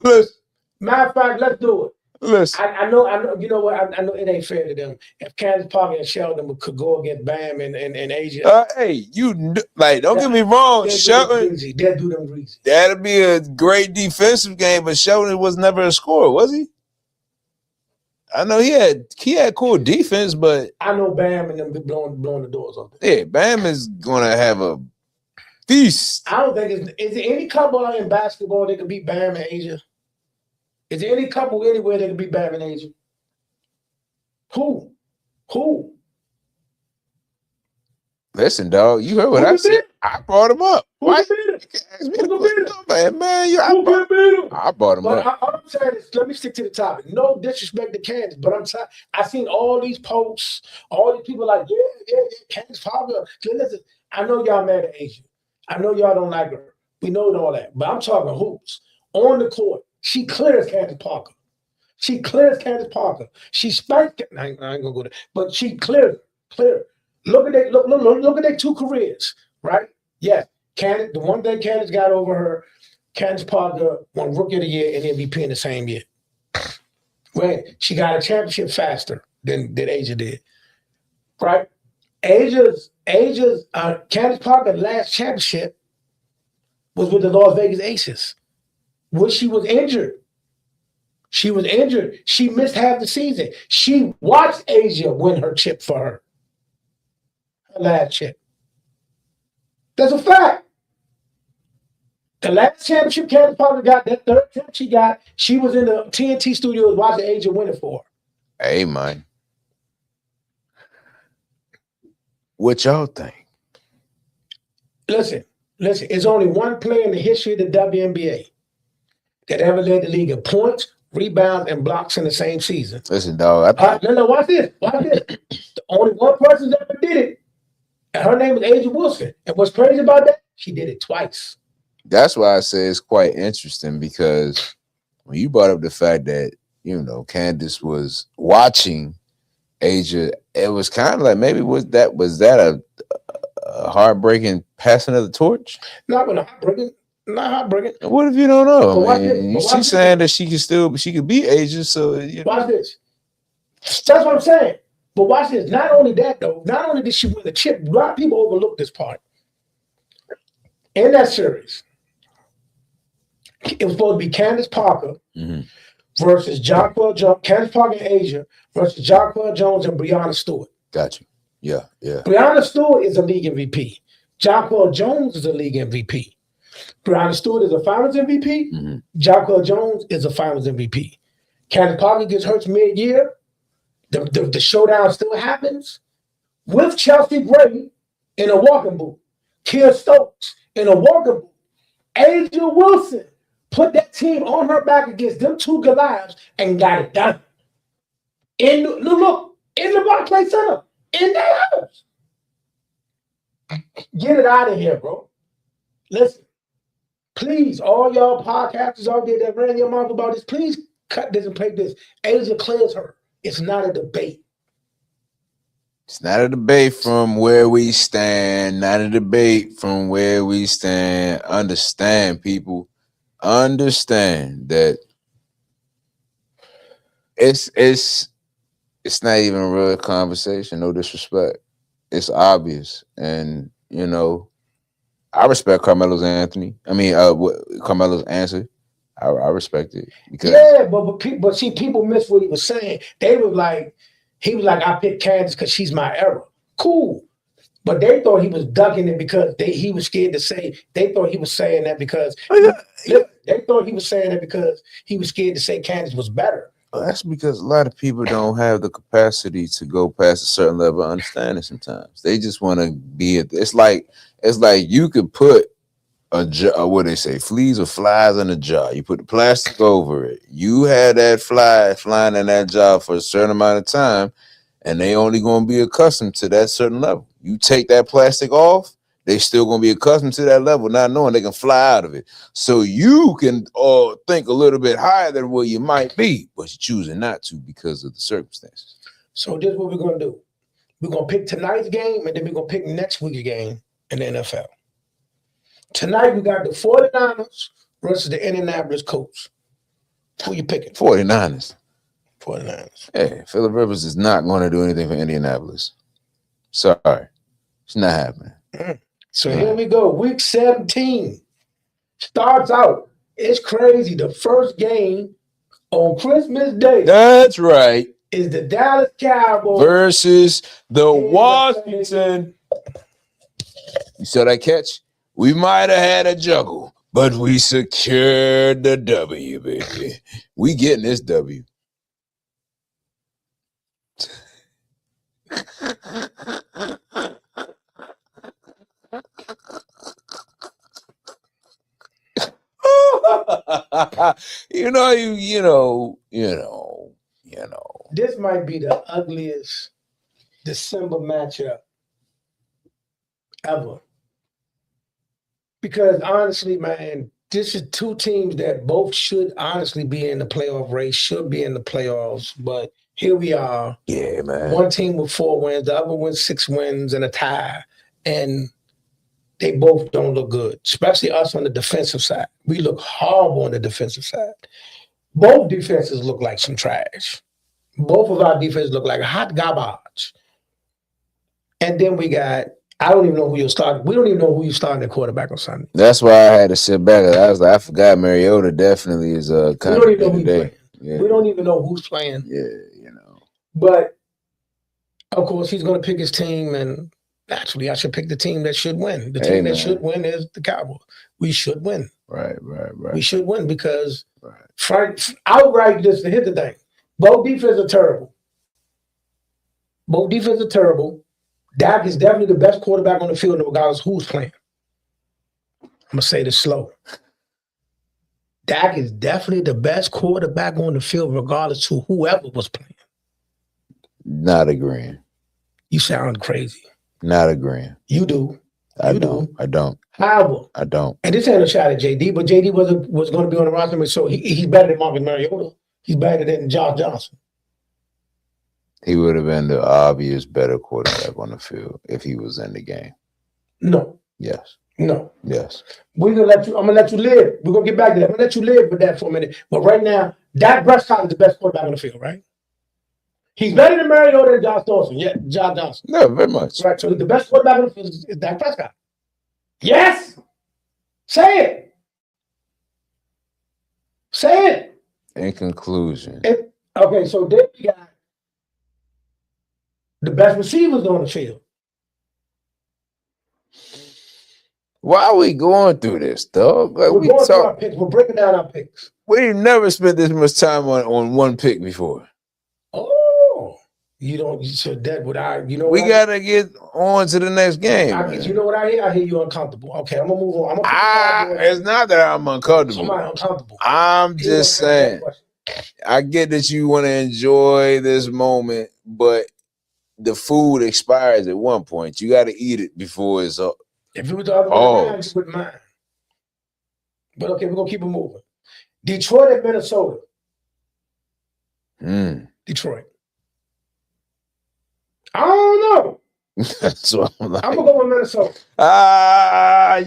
Listen. Matter of fact, let's do it. Listen. I know. You know what? I know it ain't fair to them. If Candace Parker and Sheldon could go against Bam and Asia, Hey, don't get me wrong, Shelton. They'll do them greasy. That'll be a great defensive game, but Shelton was never a scorer, was he? I know he had cool defense, but I know Bam and them be blowing the doors off. yeah, Bam is gonna have a feast. I don't think is there any couple in basketball that can beat Bam and Asia? Is there any couple anywhere that can beat Bam and Asia? Who? Listen, dog, you heard what I said. I brought him up. Who Why? can beat him? Ask me Who the can beat question. Man, Who can beat him? I brought him But up. all I'm saying is, let me stick to the topic. No disrespect to Candace, but I seen all these posts, all these people like, yeah, Candace Parker. Listen, I know y'all mad at Asia. I know y'all don't like her. We know all that. But I'm talking hoops. On the court, she clears Candace Parker. She spanked it. I ain't gonna go there, but she cleared. Look at their 2 careers, right? Yes. Candace, the one thing Candace got over her, Candace Parker won Rookie of the Year and MVP in the same year. Right? She got a championship faster than Asia did. Right? Candace Parker's last championship was with the Las Vegas Aces, where she was injured. She missed half the season. She watched Asia win her chip for her. Her last chip. That's a fact. The last championship Candace Parker got, that third chip she got, she was in the TNT studios watching Asia win it for her. Hey, man. What y'all think? Listen. It's only one player in the history of the WNBA that ever led the league in points, rebounds, and blocks in the same season. Listen, dog. No, watch this. The only one person that ever did it, and her name is Asia Wilson. And what's crazy about that? She did it twice. That's why I say it's quite interesting, because when you brought up the fact that, Candace was watching Asia, it was kind of like, maybe was that a heartbreaking passing of the torch? Not heartbreaking. What if you don't know? But She's saying that she could beat Asia. So watch this. That's what I'm saying. But watch this. Not only that though. Not only did she win the chip, a lot of people overlook this part. In that series, it was supposed to be Candace Parker versus Jonquel Jones. Candace Parker and Asia versus Jonquel Jones and Breonna Stewart. Got you. Yeah. Breonna Stewart is a league MVP. Jonquel Jones is a league MVP. Breonna Stewart is a finals MVP. Jonquel Jones is a finals MVP. Candace Parker gets hurt mid-year. The showdown still happens with Chelsea Gray in a walking boot. Kia Stokes in a walking boot. Asia Wilson put that team on her back against them two Goliaths and got it done. In the Barclays Center, in their house. Get it out of here, bro. Listen, please, all y'all podcasters out there that ran your mouth about this, please cut this and play this. Asia clears her. It's not a debate. It's not a debate from where we stand. Not a debate from where we stand. Understand, people. Understand that it's not even a real conversation. No disrespect. It's obvious, and you know, I respect Carmelo's Carmelo's answer. I respect it because but see, people missed what he was saying. He was like, I picked Candace because she's my era. Cool. But they thought he was ducking it because he was scared to say. They thought he was saying that because they thought he was saying that because he was scared to say Candace was better. Well, that's because a lot of people don't have the capacity to go past a certain level of understanding. Sometimes they just want to be. It's like you could put a jar, what they say, fleas or flies in a jar. You put the plastic over it. You had that fly flying in that jar for a certain amount of time, and they only going to be accustomed to that certain level. You take that plastic off, they still going to be accustomed to that level, not knowing they can fly out of it. So you can think a little bit higher than where you might be, but you're choosing not to because of the circumstances. So this is what we're going to do. We're going to pick tonight's game, and then we're going to pick next week's game in the NFL. Tonight, we got the 49ers versus the Indianapolis Colts. Who you picking? 49ers. 49ers. Hey, Phillip Rivers is not going to do anything for Indianapolis. Sorry. It's not happening. So here we go. Week 17 starts out. It's crazy. The first game on Christmas Day. That's right. Is the Dallas Cowboys versus the Washington. You saw that catch? We might have had a juggle, but we secured the W, baby. We getting this W. you know. This might be the ugliest December matchup ever. Because honestly, man, this is two teams that both should honestly be in the playoff race, should be in the playoffs. But here we are. Yeah, man. One team with 4 wins, the other one 6 wins and a tie. And they both don't look good, especially us on the defensive side. We look horrible on the defensive side. Both defenses look like some trash. Both of our defenses look like hot garbage. And then we got, I don't even know who you're starting. We don't even know who you're starting at quarterback on Sunday. That's why I had to sit back. I was like, I forgot Mariota definitely is kind of We don't even know who's playing. Yeah. We don't even know who's playing. Yeah, you know. But of course, he's going to pick his team, and naturally, I should pick the team that should win. The team that should win is the Cowboys. We should win. Right. We should win because outright, here's the thing. Both defenses are terrible. Dak is definitely the best quarterback on the field, regardless who's playing. I'm going to say this slow. Dak is definitely the best quarterback on the field, regardless of whoever was playing. Not agreeing. You sound crazy. Not agreeing. You do. I don't. However, I don't. And this ain't a shot at JD, but JD was going to be on the roster, so he's better than Marcus Mariota. He's better than Josh Johnson. He would have been the obvious better quarterback on the field if he was in the game. No. Yes. No. Yes. I'm gonna let you live. We're gonna get back to that. I'm gonna let you live with that for a minute. But right now, Dak Prescott is the best quarterback on the field, right? He's better than Mariota and Josh Dawson. Yeah, Josh Johnson. No, very much. Right. So the best quarterback on the field is Dak Prescott. Yes. Say it. Say it. In conclusion. Okay, so then we got the best receivers on the field. Why are we going through this, dog? Like We're going through our picks. We're breaking down our picks. We've never spent this much time on one pick before. Oh. You don't. So that would I? You know. We gotta get on to the next game. You know what I hear? I hear you uncomfortable. Okay, I'm gonna move on. I'm gonna It's not that I'm uncomfortable. I'm uncomfortable. I'm just saying. I get that you want to enjoy this moment, but the food expires at one point. You got to eat it before it's up. If it was the other way around, you wouldn't mind. But okay, we're gonna keep it moving. Detroit and Minnesota. Detroit. I don't know. That's what I'm like. I'm gonna go with Minnesota.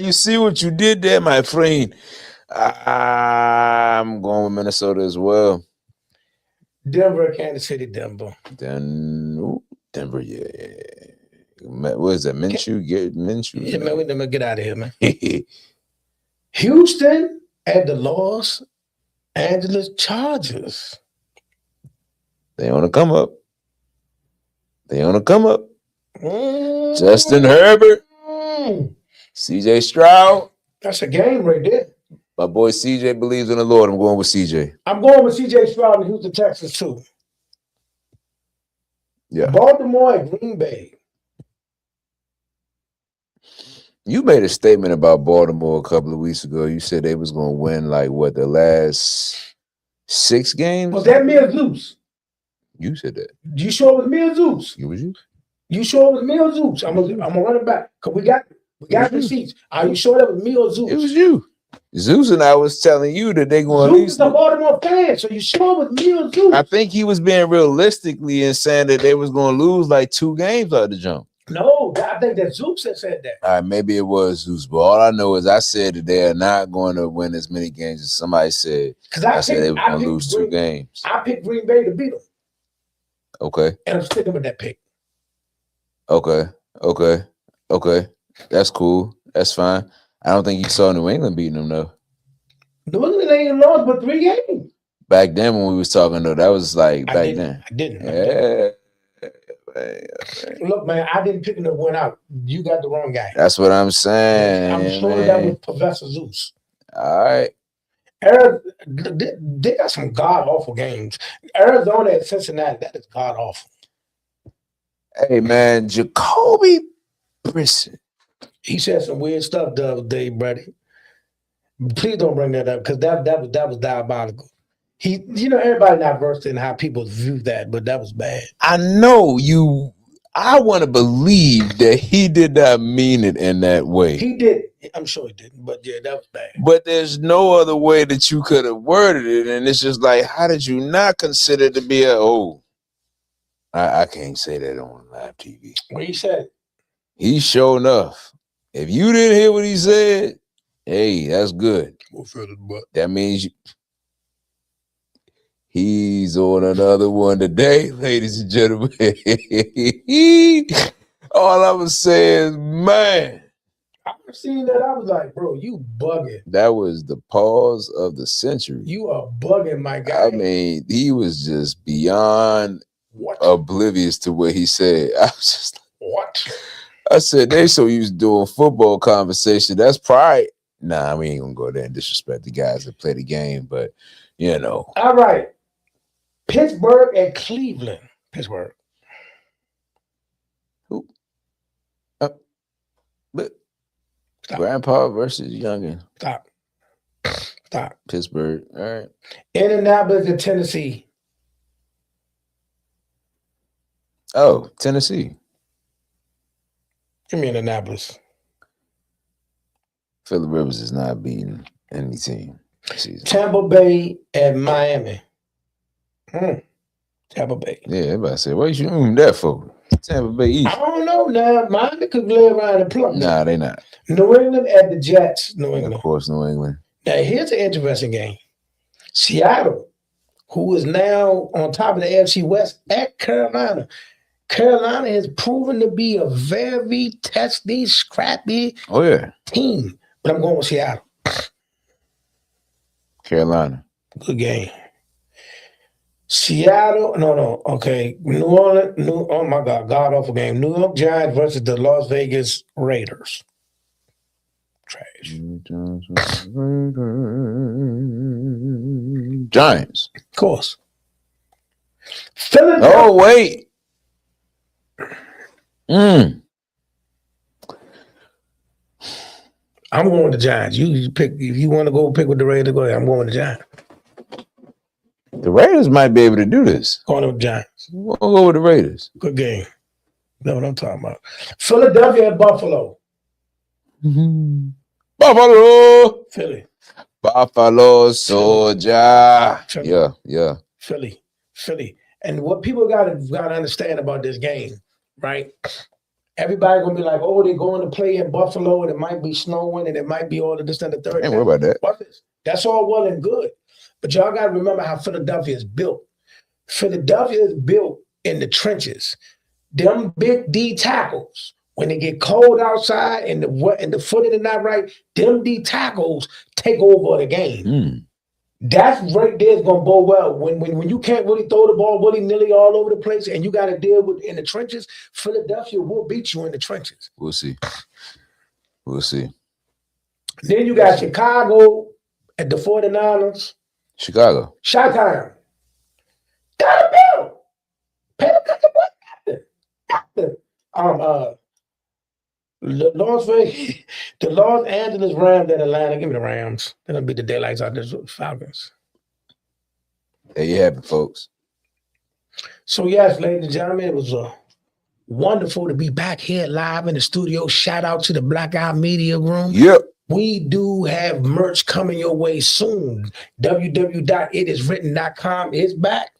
You see what you did there, my friend. I'm going with Minnesota as well. Denver, Kansas City, Denver. Denver, yeah. What is that? Minshew? Minshew? Yeah, man, we never get out of here, man. Houston at the Los Angeles Chargers. They on the come up. Justin Herbert. CJ Stroud. That's a game right there. My boy CJ believes in the Lord. I'm going with CJ. I'm going with CJ Stroud and Houston Texans too. Yeah. Baltimore and Green Bay. You made a statement about Baltimore a couple of weeks ago. You said they was going to win the last 6 games? Was that me or Zeus? You said that. You sure it was me or Zeus? It was you. You sure it was me or Zeus? I'm gonna run it back because we got receipts. Are you sure that was me or Zeus? It was you. Zeus and I was telling you that they're going to Zeus is a Baltimore fan, so you sure it was me or Zeus? I think he was being realistically and saying that they was going to lose 2 games out of the jump. No, I think that Zeus said that. All right, maybe it was Zeus, but all I know is I said that they are not going to win as many games as somebody said. Because I said they were going to lose 2 games. I picked Green Bay to beat them. Okay. And I'm sticking with that pick. Okay. That's cool. That's fine. I don't think you saw New England beating them, though. New England ain't lost but 3 games. Back then when we was talking, though, that was then. I didn't. Yeah. Look, man, I didn't pick them to win out. You got the wrong guy. That's what I'm saying. I'm sure that was Professor Zeus. All right. They got some god-awful games. Arizona and Cincinnati, that is god-awful. Hey, man, Jacoby Brissett. He said some weird stuff the other day, buddy. Please don't bring that up because that was diabolical. Everybody not versed in how people view that, but that was bad. I know you. I want to believe that he did not mean it in that way. He did. I'm sure he didn't, but yeah, that was bad. But there's no other way that you could have worded it, and it's just how did you not consider it to be I can't say that on live TV. What he said? He sure enough. If you didn't hear what he said, hey, that's good. That means he's on another one today, ladies and gentlemen. All I was saying is, man. I've seen that. I was like, bro, you bugging. That was the pause of the century. You are bugging, my guy. I mean, he was just beyond oblivious to what he said. I was just like, what? I said, they so used to doing football conversation. That's pride. Nah, we ain't gonna go there and disrespect the guys that play the game, but All right. Pittsburgh and Cleveland. Pittsburgh. Who? But Grandpa versus Youngin. Stop. Pittsburgh. All right. Indianapolis and Tennessee. Oh, Tennessee. Give me Indianapolis. Phillip Rivers is not beating any team this season. Tampa Bay and Miami. Tampa Bay. Yeah, everybody said, what you doing that for? Tampa Bay East. I don't know now. Miami could lay around and plug. Nah, they not. New England at the Jets. New England. Of course, New England. Now, here's an interesting game. Seattle, who is now on top of the AFC West at Carolina. Carolina has proven to be a very testy, scrappy team. But I'm going with Seattle. Carolina. Good game. Seattle, no. Okay. New Orleans, oh my God, god-awful game. New York Giants versus the Las Vegas Raiders. Trash. Giants. Of course. Oh, wait. Mm. I'm going with the Giants. You pick if you want to go pick with the Raiders. Go ahead. I'm going with the Giants. The Raiders might be able to do this. Going with the Giants. We'll go with the Raiders. Good game. Know what I'm talking about. Philadelphia at Buffalo. Buffalo. Philly. Buffalo Soldier. Philly. Yeah. Philly. And what people gotta understand about this game, right? Everybody gonna be like, oh, they're going to play in Buffalo and it might be snowing and it might be all of this and the third. Ain't worry about that. Watch this. That's all well and good. But y'all gotta remember how Philadelphia is built. Philadelphia is built in the trenches. Them big D tackles, when they get cold outside and the footing is not right, them D tackles take over the game. Mm. That's right there is gonna bode well. When you can't really throw the ball willy-nilly all over the place and you gotta deal with in the trenches, Philadelphia will beat you in the trenches. We'll see. Then you got Chicago at the 49ers. Chicago. Chi-Town. Down the middle. Pay attention to what happened. The Los Angeles Rams at Atlanta. Give me the Rams. That'll beat the daylights out of the Falcons. There you have it, folks. So yes, ladies and gentlemen, it was wonderful to be back here live in the studio. Shout out to the Black Eye Media Room. Yep. We do have merch coming your way soon. www.itiswritten.com is back.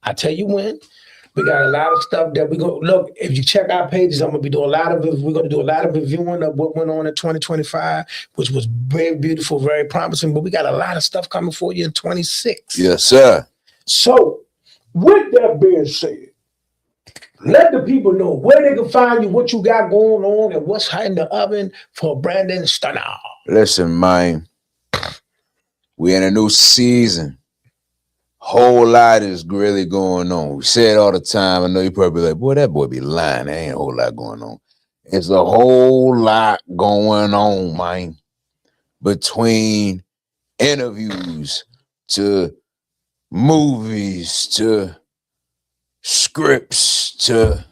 I tell you when. We got a lot of stuff that we're going to look. If you check our pages, we're going to do a lot of reviewing of what went on in 2025, which was very beautiful, very promising. But we got a lot of stuff coming for you in 26. Yes, sir. So, with that being said, let the people know where they can find you, what you got going on, and what's in the oven for Brandon Stunner. Listen, man. We in a new season. Whole lot is really going on. We say it all the time. I know you probably like, boy, that boy be lying. There ain't a whole lot going on. It's a whole lot going on, man. Between interviews to movies to scripts to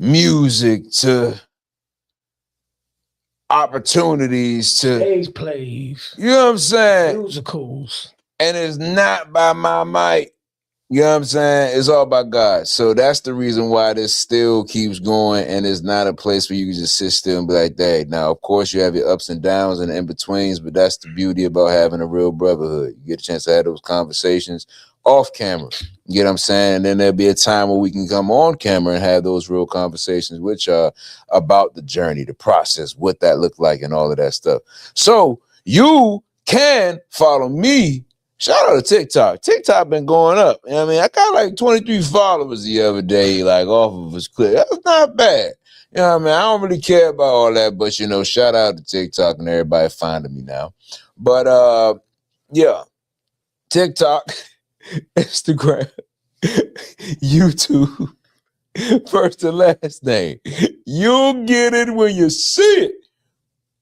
music to opportunities to stage plays. You know what I'm saying? Musicals. And it's not by my might. You know what I'm saying? It's all by God. So that's the reason why this still keeps going, and it's not a place where you can just sit still and be like that. Now, of course, you have your ups and downs and in-betweens, but that's the beauty about having a real brotherhood. You get a chance to have those conversations off camera. You get what I'm saying? And then there'll be a time where we can come on camera and have those real conversations, which are about the journey, the process, what that looked like, and all of that stuff. So you can follow me. Shout out to TikTok. TikTok been going up. You know what I mean? I got like 23 followers the other day, like off of his clip. That's not bad. You know what I mean? I don't really care about all that, but you know, shout out to TikTok and everybody finding me now. But yeah, TikTok, Instagram, YouTube, first and last name. You'll get it when you see it.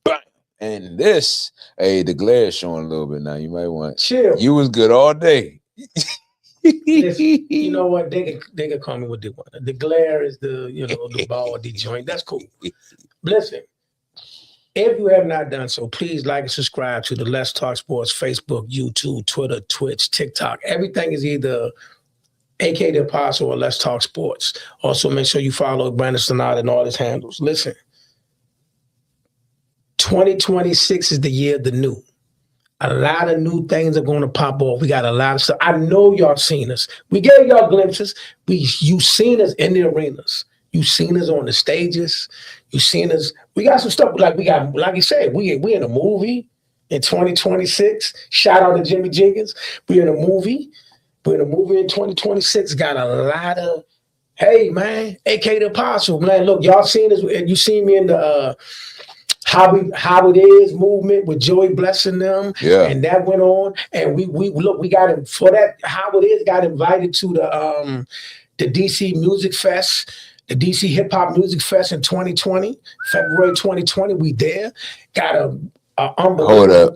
Bang. And this, hey, the glare is showing a little bit now. You might want chill. You was good all day. Listen, you know what? They can call me what they want. The glare is the ball, the joint. That's cool. Listen, if you have not done so, please like and subscribe to the Let's Talk Sports Facebook, YouTube, Twitter, Twitch, TikTok. Everything is either AK the Apostle or Let's Talk Sports. Also, make sure you follow Brandon Sonata and all his handles. Listen, 2026 is the year of the new. A lot of new things are going to pop off. We got a lot of stuff. I know y'all seen us. We gave y'all glimpses. You seen us in the arenas. You seen us on the stages. You seen us. We got some stuff like you said, we in a movie in 2026. Shout out to Jimmy Jenkins. We in a movie. We're in a movie in 2026. Got a lot of, hey man, AK the Apostle, man. Look, y'all seen us. You seen me in the How It Is movement with Joey blessing them. Yeah. And that went on. And we got him for that. How It Is got invited to the DC Music Fest, the DC Hip Hop Music Fest in 2020, February 2020. We there. Got a unbelievable. Hold up.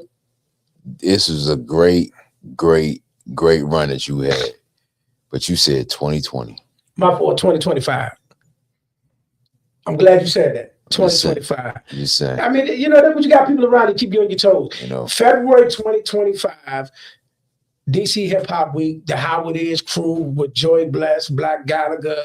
This is a great run that you had. But you said 2020. My fault, 2025. I'm glad you said that. Just saying. 2025. You saying, I mean, you know, that's what you got people around to keep you on your toes. you know, February 2025, DC Hip Hop Week, the How It Is crew with Joy Bless, Black Gallagher.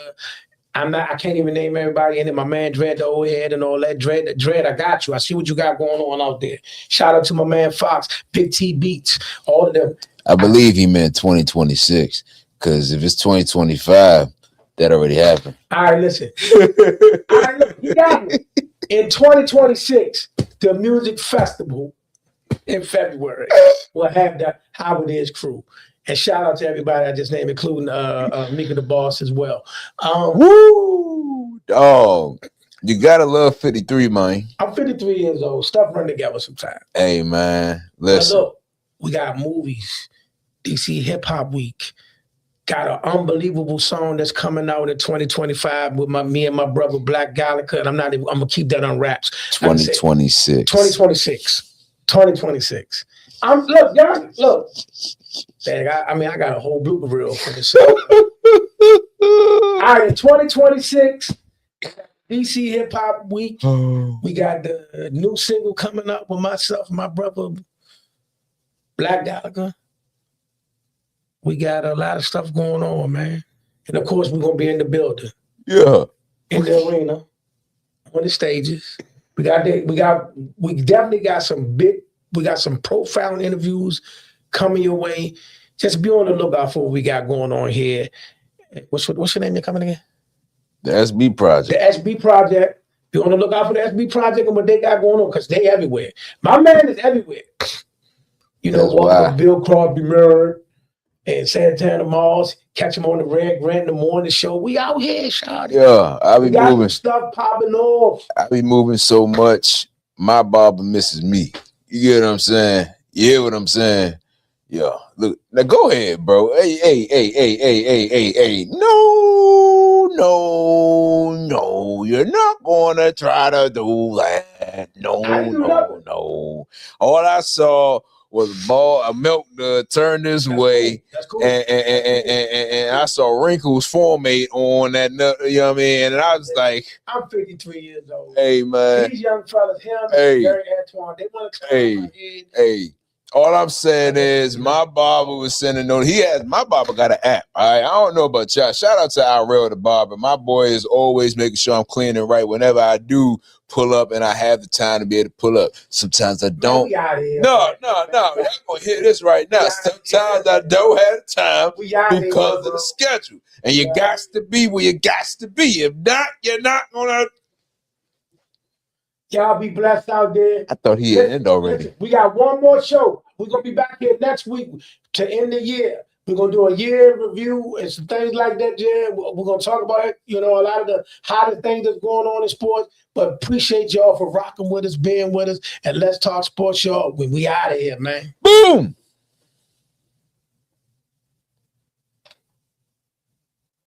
I can't even name everybody in it. My man Dread, the old head and all that. Dread, I got you. I see what you got going on out there. Shout out to my man Fox, Big T Beats, all of them. I believe he meant 2026, because if it's 2025, that already happened. All right, listen. All right, look, you got me. In 2026, the music festival in February will have the How It Is crew. And shout out to everybody I just named, including Mika the Boss as well. Woo! Dog. You gotta love 53, man. I'm 53 years old. Stuff run together sometimes. Hey, man. But Listen. look, we got movies. DC Hip Hop Week. Got an unbelievable song that's coming out in 2025 with me and my brother Black Gallagher. And I'm gonna keep that on wraps. 2026. 2026. 2026. Look, y'all, look. Man, I got a whole blooper reel for this song. All right, in 2026, DC Hip Hop Week, we got the new single coming up with myself and my brother Black Gallagher. We got a lot of stuff going on, man. And of course, we're gonna be in the building. Yeah. In the arena, on the stages. We definitely got some profound interviews coming your way. Just be on the lookout for what we got going on here. What's your name you're coming again? The SB Project. The SB Project. Be on the lookout for the SB Project and what they got going on, because they everywhere. My man is everywhere. You know, walking with Bill Crosby Murray and Santana Moss, catch him on the Red Grant in the morning show. We out here, shawty. Yeah, I be moving. Stuff popping off. I be moving so much. My barber misses me. You get what I'm saying? You hear what I'm saying? Yeah. Look, now go ahead, bro. Hey. No. You're not gonna try to do that. No. All I saw was a milk turn this way, cool. and I saw wrinkles formate on that nut, you know what I mean? And I was like, I'm 53 years old. Hey, man. These young fellas, him and Gary Antoine, they want to come on my head. Hey. All I'm saying is my barber was sending notes. My barber got an app. All right. I don't know about y'all. Shout out to Irel the barber. My boy is always making sure I'm clean and right whenever I do pull up and I have the time to be able to pull up. Sometimes I don't. No. I'm gonna hit this right now. Sometimes I don't have the time because of the schedule. And you got to be where you got to be. If not, you're not gonna. Y'all be blessed out there. I thought he had ended already. Listen, we got one more show. We're going to be back here next week to end the year. We're going to do a year review and some things like that, Jen. We're going to talk about it, a lot of the hottest things that's going on in sports. But appreciate y'all for rocking with us, being with us. And let's talk sports, y'all. We out of here, man. Boom!